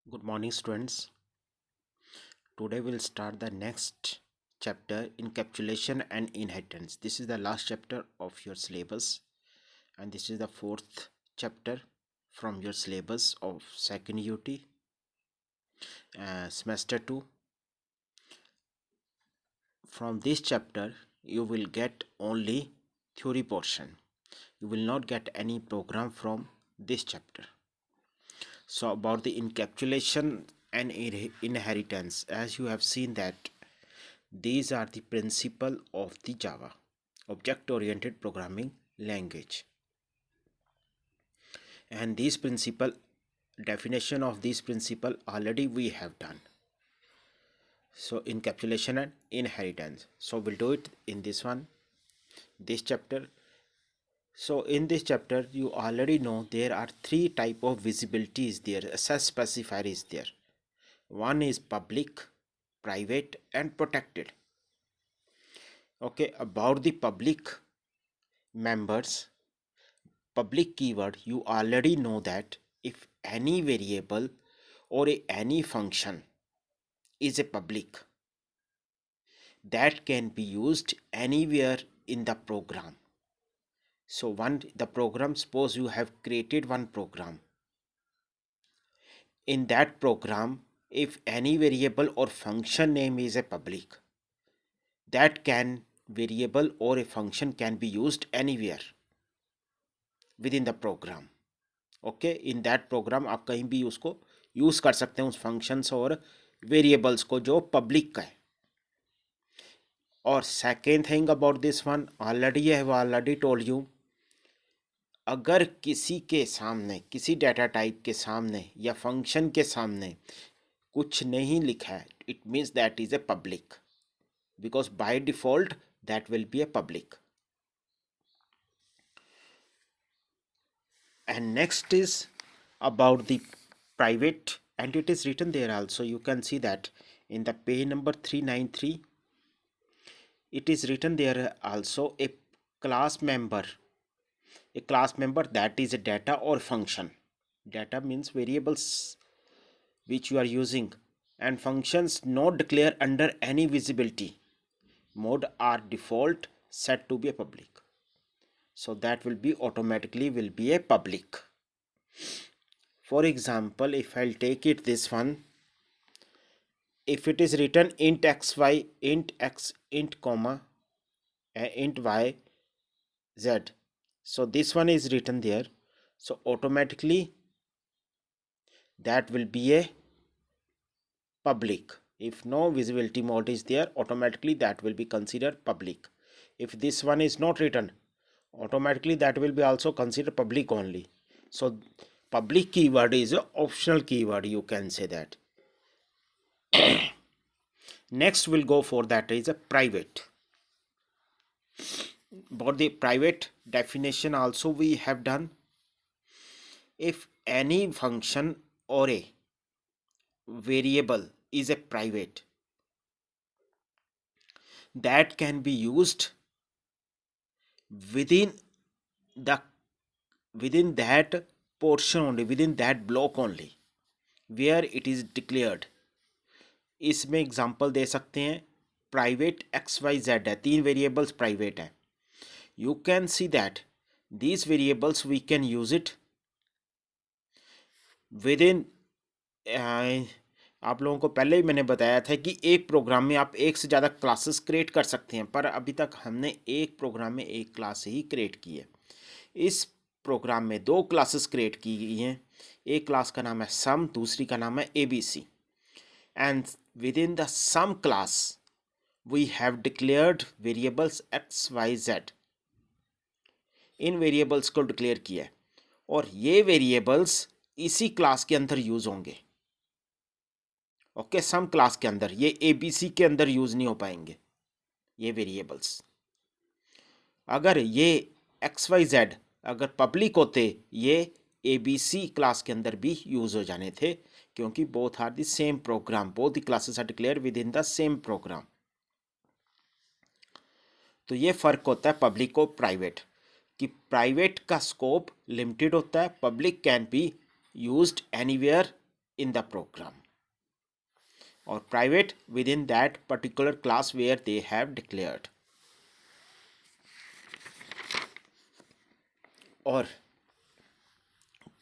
Good morning, students. Today we'll start the next chapter, encapsulation and inheritance. This is the last chapter of your syllabus, and this is the fourth chapter from your syllabus of second UT, semester 2. From this chapter, you will get only theory portion. You will not get any program from this chapter. So about the encapsulation and inheritance, as you have seen that these are the principle of the Java object oriented programming language, and these principle definition of these principle already we have done. So encapsulation and inheritance, so we'll do it in this chapter. So in this chapter you already know there are three type of visibilities there, access specifier is there. One is public, private and protected. Okay, about the public members, public keyword, you already know that if any variable or any function is a public, that can be used anywhere in the program. So the program, suppose you have created one program. In that program, if any variable or function name is a public, that can variable or a function can be used anywhere within the program. Okay, in that program आप कहीं भी उसको use कर सकते हैं, उस functions और variables को जो पब्लिक का है. और second thing about this one, already I have already told you, अगर किसी के सामने, किसी डाटा टाइप के सामने या फंक्शन के सामने कुछ नहीं लिखा है, it means that is a public, because by default that will be a public. And next is about the private, and it is written there also. You can see that in the page number 393 it is written there also, a class member that is a data or function. Data means variables which you are using, and functions not declared under any visibility mode are default set to be a public. So that will be automatically will be a public. For example, if I'll take it this one, if it is written int xy, int x, int comma, int y, z, so this one is written there, so automatically that will be a public. If no visibility mode is there, automatically that will be considered public. If this one is not written, automatically that will be also considered public only. So public keyword is a optional keyword, you can say that. Next we'll go for that is a private. About the private definition also we have done. If any function or a variable is a private, that can be used within that portion only, within that block only where it is declared. इसमें example दे सकते हैं, private X Y Z है, तीन variables private है. You can see that these variables we can use it within. आप लोगों को पहले ही मैंने बताया था कि एक प्रोग्राम में आप एक से ज़्यादा क्लासेस क्रिएट कर सकते हैं, पर अभी तक हमने एक प्रोग्राम में एक क्लास ही क्रिएट की है. इस प्रोग्राम में दो क्लासेस क्रिएट की गई हैं. एक क्लास का नाम है सम, दूसरी का नाम है ABC, and within the sum class we have declared variables x y z. In variables को डिक्लेयर किया है और ये वेरिएबल्स इसी क्लास के अंदर यूज होंगे. ओके, सम क्लास के अंदर, ये ABC के अंदर यूज नहीं हो पाएंगे ये वेरिएबल्स. अगर ये एक्स वाई जेड अगर पब्लिक होते, ये ABC क्लास के अंदर भी यूज हो जाने थे, क्योंकि both are the same program, both the classes are declare within the same program. तो ये फर्क होता है पब्लिक और प्राइवेट, कि प्राइवेट का स्कोप लिमिटेड होता है, public can be used anywhere in the program, or private within that particular class where they have declared. और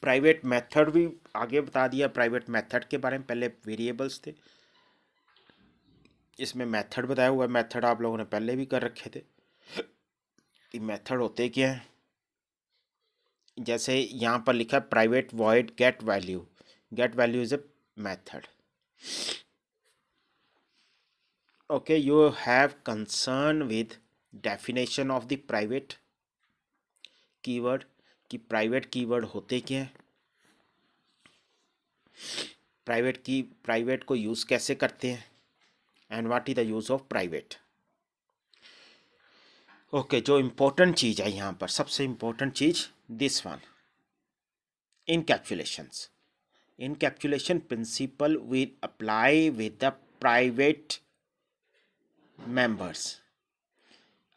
प्राइवेट मेथड भी आगे बता दिया। प्राइवेट मेथड के बारे में पहले वेरिएबल्स थे, इसमें मेथड बताया हुआ है। मेथड आप लोगों ने पहले भी कर रखे थे कि मेथड होते क्या हैं। जैसे यहाँ पर लिखा है private void get value. Get value is a method. Okay, you have concern with definition of the private keyword, कि प्राइवेट कीवर्ड होते क्या हैं, प्राइवेट को यूज़ कैसे करते हैं, and what is the use of private. Okay, जो important चीज़ है यहाँ पर, सबसे इम्पोर्टेंट चीज़ this one, encapsulations. Encapsulation principle will apply with the private members.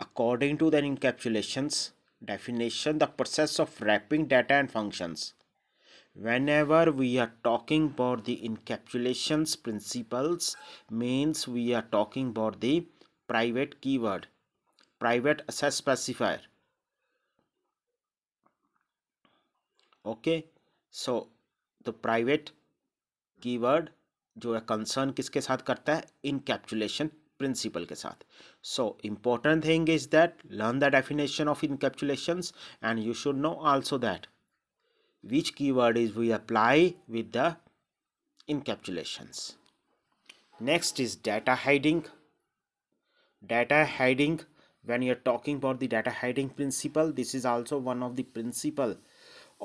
According to the encapsulations definition, the process of wrapping data and functions. Whenever we are talking about the encapsulations principles, means we are talking about the private keyword, private access specifier. Okay, so तो private keyword जो है concern किसके साथ करता है, encapsulation principle के साथ। So important thing is that learn the definition of encapsulations and you should know also that which keyword is we apply with the encapsulations. Next is data hiding. Data hiding, when you are talking about the data hiding principle, this is also one of the principle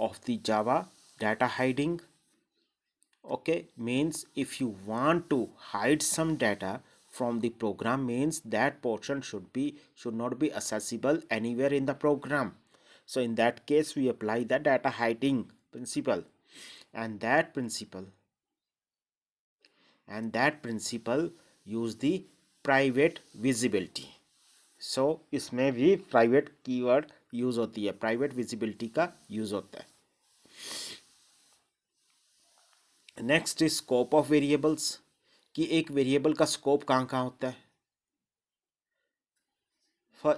of the Java. Data hiding, okay, means if you want to hide some data from the program, means that portion should not be accessible anywhere in the program. So in that case we apply the data hiding principle, and that principle use the private visibility. So इसमें भी private keyword use होती है, private visibility का use होता है। Next is scope of variables, कि एक variable का स्कोप कहाँ कहाँ होता है।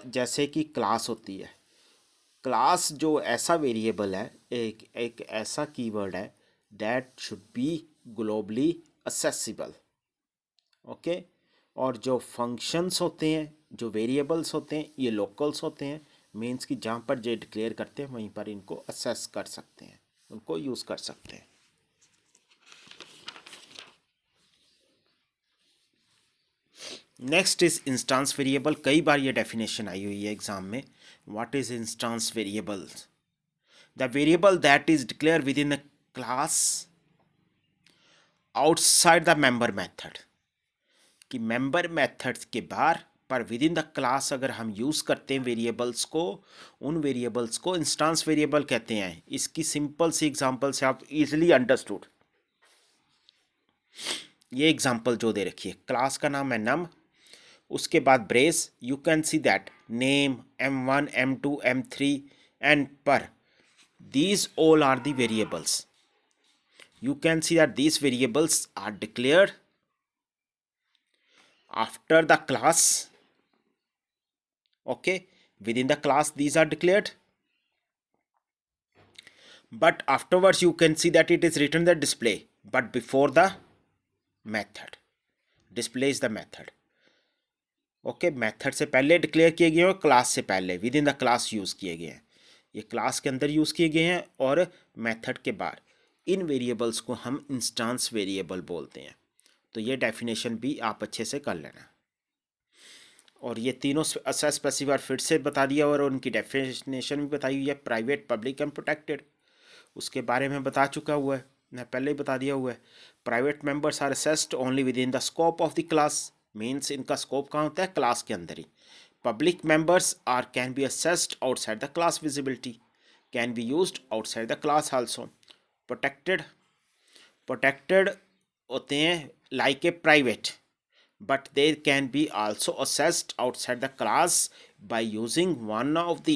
जैसे कि क्लास होती है, क्लास जो ऐसा वेरिएबल है, एक ऐसा कीवर्ड है that should be globally accessible. Okay, और जो फंक्शंस होते हैं, जो वेरिएबल्स होते हैं, ये लोकल्स होते हैं। मीन्स कि जहाँ पर जो डिक्लेयर करते हैं वहीं पर इनको असेस कर सकते हैं, उनको यूज़ कर सकते हैं। Next is instance variable. कई बार ये डेफिनेशन आई हुई है एग्जाम में। What is instance variables? The variable that is declare with in a class outside the member method, कि मेंबर मेथड्स के बाहर पर विद इन द क्लास अगर हम यूज़ करते हैं वेरिएबल्स को, उन वेरिएबल्स को इंस्टांस वेरिएबल कहते हैं। इसकी सिंपल सी एग्जांपल से आप इजीली अंडरस्टूड। ये एग्जांपल जो दे रखी है, क्लास का नाम है नम, उसके बाद brace, you can see that name m1 m2 m3 and पर, these all are the variables. You can see that these variables are declared after the class. Okay, within the class these are declared, but afterwards you can see that it is written the display, but before the method. Display is the method. Okay, method से पहले declare किए गए हैं और class से पहले with in the class use किए गए हैं। ये क्लास के अंदर यूज़ किए गए हैं और मेथड के बाद। इन वेरिएबल्स को हम इंस्टांस वेरिएबल बोलते हैं। तो ये डेफिनेशन भी आप अच्छे से कर लेना। और ये तीनों स्पेसिफायर फिर से बता दिया और उनकी डेफिनेशन भी बताई हुई है। प्राइवेट, पब्लिक एंड प्रोटेक्टेड, उसके बारे में बता चुका हुआ है, मैं पहले ही बता दिया हुआ है। Private members are accessed only within the scope of the class, means इनका स्कोप कहाँ होता है, क्लास के अंदर ही। Public members are can be accessed outside the class visibility, can be used outside the class also. Protected होते हैं like a private, but they can be also assessed outside the class by using one of the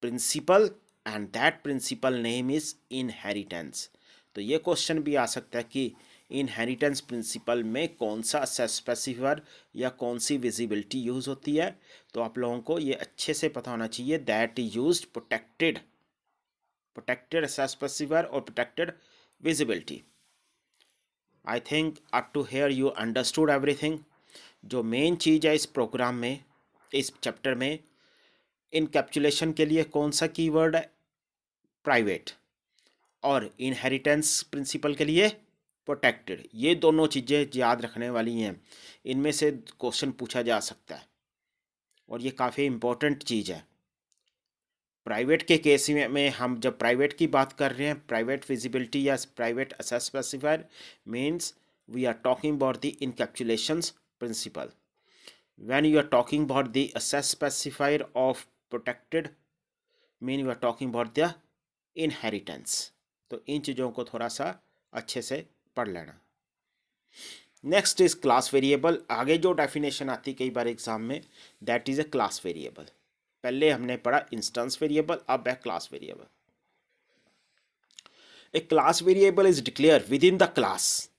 principle, and that principle name is inheritance. तो ये question भी आ सकता है कि inheritance principal में कौन सा स्पेसिफायर या कौन सी विजिबिलिटी यूज़ होती है। तो आप लोगों को ये अच्छे से पता होना चाहिए दैट यूज्ड प्रोटेक्टेड स्पेसिफायर और protected visibility. I think up to here you understood everything. जो मेन चीज़ है इस प्रोग्राम में, इस चैप्टर में, इनकैप्सुलेशन के लिए कौन सा कीवर्ड है, प्राइवेट, और इनहेरिटेंस प्रिंसिपल के लिए प्रोटेक्टेड। ये दोनों चीज़ें याद रखने वाली हैं, इनमें से क्वेश्चन पूछा जा सकता है और ये काफ़ी इम्पोर्टेंट चीज़ है। प्राइवेट के केस में हम जब प्राइवेट की बात कर रहे हैं, प्राइवेट विजिबिलिटी या private access specifier means we are talking about the encapsulations principle. When you are talking about the access specifier of protected mean you are talking about the inheritance. तो इन चीज़ों को थोड़ा सा अच्छे से पढ़ लेना। Next is class variable. आगे जो डेफिनेशन आती कई बार एग्जाम में, that is A class variable. पहले हमने पढ़ा इंस्टेंस वेरिएबल, अब है class variable. A class variable is declare within the class.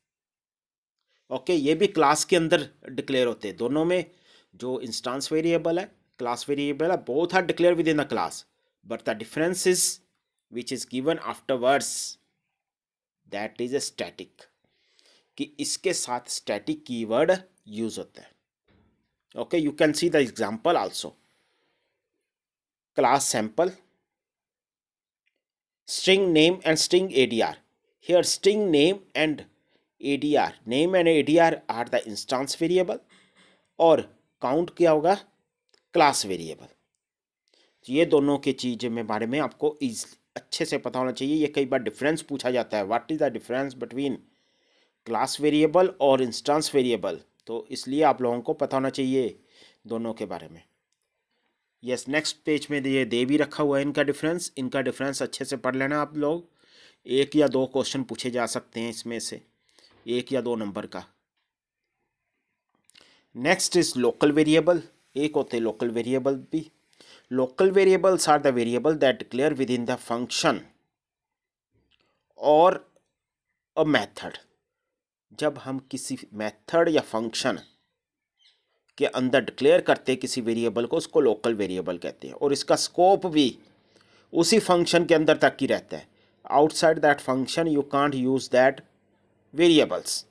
Okay, ये भी क्लास के अंदर डिक्लेयर होते हैं। दोनों में जो इंस्टेंस वेरिएबल है, क्लास वेरिएबल है, both are declare within the class, but the difference is which is given afterwards, that is a static, कि इसके साथ स्टैटिक कीवर्ड यूज होता है। Okay, you can see the example also. Class sample, string name and string ADR. Here string name and ADR, name and ADR are the instance variable, और count क्या होगा, class variable। ये दोनों के चीज़ में बारे में आपको अच्छे से पता होना चाहिए। ये कई बार डिफरेंस पूछा जाता है, what is the difference between class variable और इंस्टेंस वेरिएबल, तो इसलिए आप लोगों को पता होना चाहिए दोनों के बारे में। यस, नेक्स्ट पेज में ये दे भी रखा हुआ है इनका डिफरेंस अच्छे से पढ़ लेना आप लोग। 1 या 2 क्वेश्चन पूछे जा सकते हैं इसमें से, 1 या 2 नंबर का। Next is local variable. एक होते लोकल वेरिएबल भी। Local variables are the variable that declare within the function और अ मेथड। जब हम किसी मेथड या फंक्शन के अंदर डिक्लेयर करते हैं किसी वेरिएबल को, उसको लोकल वेरिएबल कहते हैं, और इसका स्कोप भी उसी फंक्शन के अंदर तक ही रहता है। Outside that function you can't use that variables.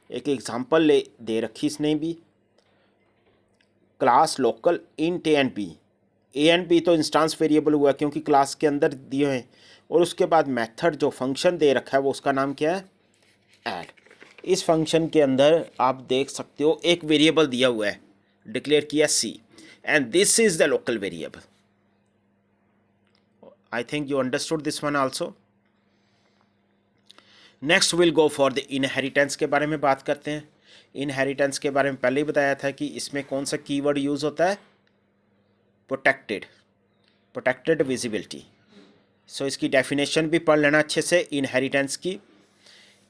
एक एग्जांपल दे रखी इसने भी, class local int A and B. A and B तो इंस्टेंस वेरिएबल हुआ क्योंकि क्लास के अंदर दिए हैं, और उसके बाद मेथड जो फंक्शन दे रखा है वो उसका नाम क्या है, ऐड। इस फंक्शन के अंदर आप देख सकते हो एक वेरिएबल दिया हुआ है, डिक्लेयर किया C, and this is the local variable. I think you understood this one also. Next will go for the inheritance के बारे में बात करते हैं। इनहेरिटेंस के बारे में पहले ही बताया था कि इसमें कौन सा कीवर्ड यूज होता है, प्रोटेक्टेड विजिबिलिटी। सो इसकी डेफिनेशन भी पढ़ लेना अच्छे से इनहेरिटेंस की।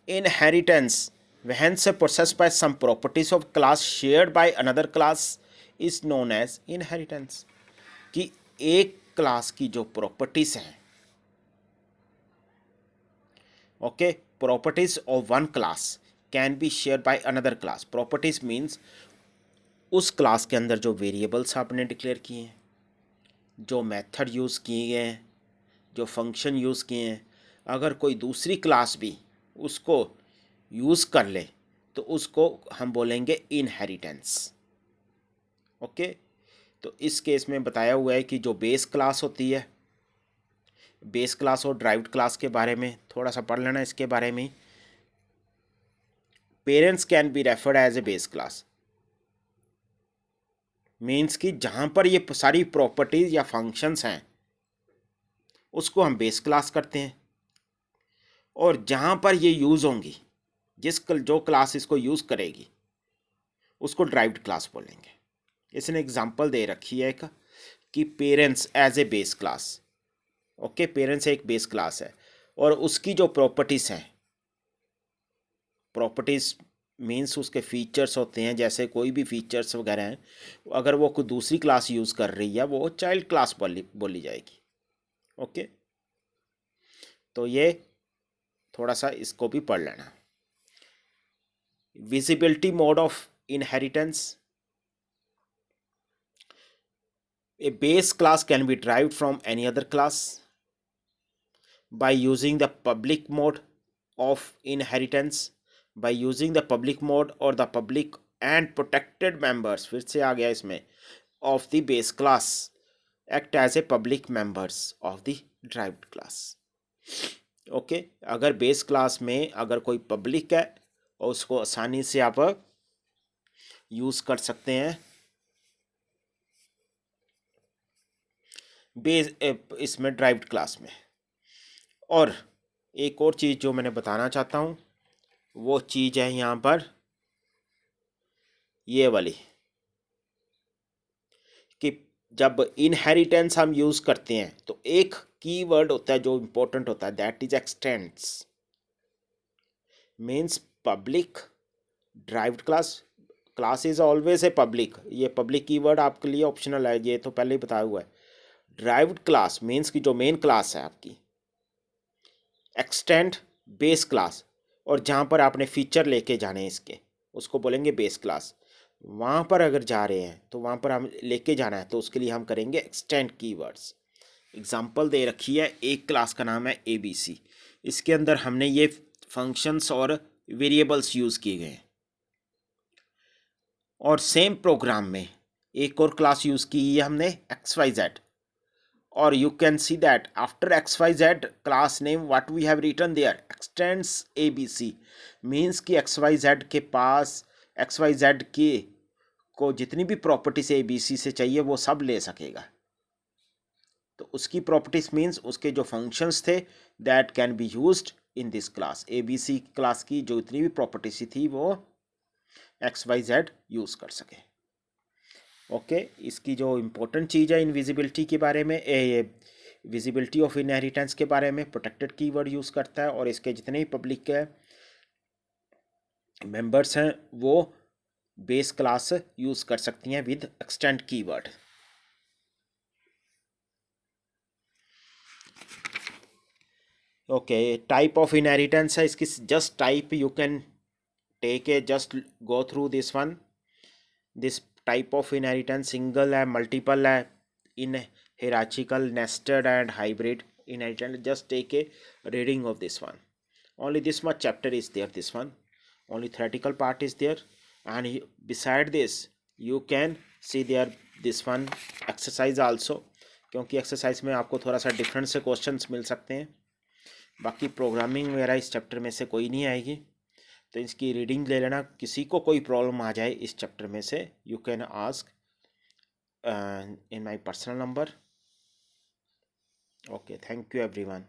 Inheritance, whence a process by some properties of class shared by another class is known as inheritance। कि एक क्लास की जो प्रॉपर्टीज हैं, okay, properties of one class can be share by another class. Properties means उस class के अंदर जो variables आपने डिक्लेयर किए हैं, जो मेथड यूज़ किए हैं, जो फंक्शन यूज़ किए हैं, अगर कोई दूसरी क्लास भी उसको यूज़ कर ले तो उसको हम बोलेंगे इनहेरिटेंस। ओके, तो इस केस में बताया हुआ है कि जो बेस क्लास होती है, बेस क्लास और ड्राइव्ड क्लास के बारे में थोड़ा सा पढ़ लेना इसके बारे में। Parents can be referred as a base class, means कि जहाँ पर ये सारी प्रॉपर्टीज या फंक्शंस हैं उसको हम बेस क्लास करते हैं, और जहाँ पर ये यूज़ होंगी, जो क्लास इसको यूज़ करेगी उसको ड्राइव्ड क्लास बोलेंगे। इसने एग्जांपल दे रखी है एक, कि parents as a base class. Okay, parents एक बेस क्लास है और उसकी जो प्रॉपर्टीज़ हैं, प्रॉपर्टीज़ मीन्स उसके फीचर्स होते हैं, जैसे कोई भी फीचर्स वगैरह हैं, अगर वो कोई दूसरी क्लास यूज़ कर रही है वो चाइल्ड क्लास बोली जाएगी। ओके, तो ये थोड़ा सा इसको भी पढ़ लेना। Visibility mode of inheritance. A base class can be derived from any other class by using the public mode of inheritance. By using the public mode or the public and protected members, फिर से आ गया इसमें, of the base class act as a public members of the derived class. Okay अगर base class में अगर कोई public है और उसको आसानी से आप यूज़ कर सकते हैं बेस इसमें ड्राइव्ड क्लास में। और एक और चीज़ जो मैंने बताना चाहता हूँ वो चीज़ है यहाँ पर ये वाली कि जब इनहेरिटेंस हम यूज़ करते हैं तो एक कीवर्ड होता है जो इम्पोर्टेंट होता है, that is x tends. Means public derived class, class is always a public, ये पब्लिक कीवर्ड आपके लिए ऑप्शनल है, ये तो पहले ही बताया हुआ है। ड्राइव्ड क्लास मीन्स की जो मेन क्लास है आपकी, एक्सटेंड बेस क्लास, और जहाँ पर आपने फीचर लेके जाने इसके उसको बोलेंगे बेस क्लास। वहाँ पर अगर जा रहे हैं तो वहाँ पर हम लेके जाना है तो उसके लिए हम करेंगे एक्सटेंड कीवर्ड्स। एग्जांपल दे रखी है, एक क्लास का नाम है ABC, इसके अंदर हमने ये फंक्शंस और वेरिएबल्स यूज़ किए गए हैं। और सेम प्रोग्राम में एक और क्लास यूज़ की है हमने XYZ, और you can see that after XYZ class name what we have written there extends ABC, means कि XYZ के पास XYZ के को जितनी भी प्रॉपर्टीज ABC से चाहिए वो सब ले सकेगा। तो उसकी प्रॉपर्टीज मीन्स उसके जो फंक्शंस थे that can be used in this class. ABC class की जो इतनी भी प्रॉपर्टीज थी वो XYZ यूज़ कर सके। ओके इसकी जो इम्पोर्टेंट चीज़ है इनविजिबिलिटी के बारे में, ये विजिबिलिटी ऑफ इनहेरिटेंस के बारे में प्रोटेक्टेड कीवर्ड यूज़ करता है, और इसके जितने भी पब्लिक के मेंबर्स हैं वो बेस क्लास यूज़ कर सकती हैं with extend keyword. Okay type of inheritance है इसकी, just type you can take a just go through this one. This type of inheritance single है, मल्टीपल है, in hierarchical, nested and hybrid inheritance. Just take a reading of this one. Only this much chapter is there, this one only theoretical part is there, and beside this you can see there this one exercise also, क्योंकि exercise में आपको थोड़ा सा different से questions मिल सकते हैं। बाकी programming वगैरह इस चैप्टर में से कोई नहीं आएगी, तो इसकी रीडिंग ले लेना। किसी को कोई प्रॉब्लम आ जाए इस चैप्टर में से you can ask in my personal number. Okay, thank you everyone.